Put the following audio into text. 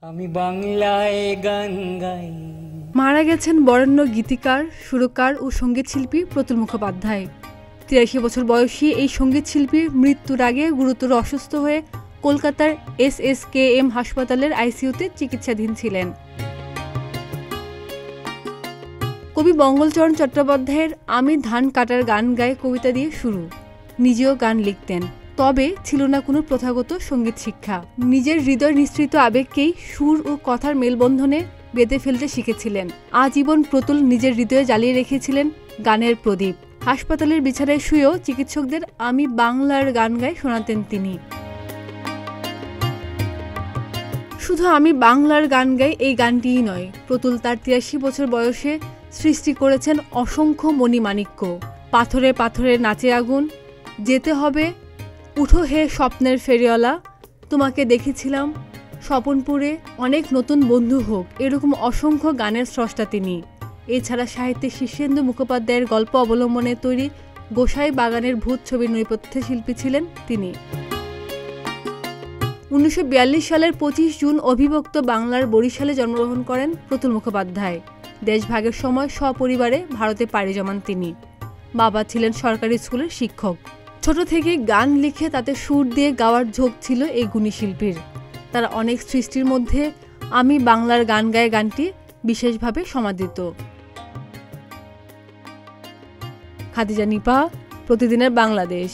আমি বাংলায় গান গাই। মারা গেছেন বরেণ্য গীতিকার, সুরকার ও সঙ্গীত শিল্পী প্রতুল মুখোপাধ্যায়। ৮৩ বছর বয়সী এই সঙ্গীত শিল্পী মৃত্যুর আগে গুরুতর অসুস্থ হয়ে কলকাতার SSKM হাসপাতালের আইসিইউতে চিকিৎসাধীন ছিলেন। কবি বঙ্গলচরণ চট্টোপাধ্যায়ের আমি ধান কাটার গান গাই কবিতা দিয়ে শুরু। নিজেও গান লিখতেন, তবে ছিল না কোনো প্রথাগত সঙ্গীত শিক্ষা। নিজের হৃদয় নিঃসৃত আবেগকেই সুর ও কথার মেলবন্ধনে বেঁধে ফেলতে শিখেছিলেন। আজীবন প্রতুল নিজের হৃদয়ে জ্বালিয়ে রেখেছিলেন গানের প্রদীপ। হাসপাতালের বিছানায় শুয়েও চিকিৎসকদের আমি বাংলার গান গাই শোনাতেন তিনি। শুধু আমি বাংলার গান গাই এই গানটিই নয়, প্রতুল তার ৮৩ বছর বয়সে সৃষ্টি করেছেন অসংখ্য মণিমাণিক্য। পাথরে পাথরে নাচে আগুন, যেতে হবে, উঠো হে স্বপ্নের ফেরিওয়ালা, তোমাকে দেখেছিলাম স্বপনপুরে, অনেক নতুন বন্ধু হোক, এরকম অসংখ্য গানের স্রষ্টা তিনি। এছাড়া সাহিত্যে শীর্ষেন্দু মুখোপাধ্যায়ের গল্প অবলম্বনে তৈরি গোসাই বাগানের ভূত ছবির নেপথ্য শিল্পী ছিলেন তিনি। ১৯৪২ সালের ২৫ জুন অবিভক্ত বাংলার বরিশালে জন্মগ্রহণ করেন প্রতুল মুখোপাধ্যায়। দেশভাগের সময় সপরিবারে ভারতে পাড়ি জমান তিনি। বাবা ছিলেন সরকারি স্কুলের শিক্ষক। ছোট থেকে গান লিখে তাতে সুর দিয়ে গাওয়ার ঝোঁক ছিল এই গুণী শিল্পীর। তার অনেক সৃষ্টির মধ্যে আমি বাংলার গান গায়ে গানটি বিশেষভাবে সমাদৃত। খাদিজা নিপা, প্রতিদিনের বাংলাদেশ।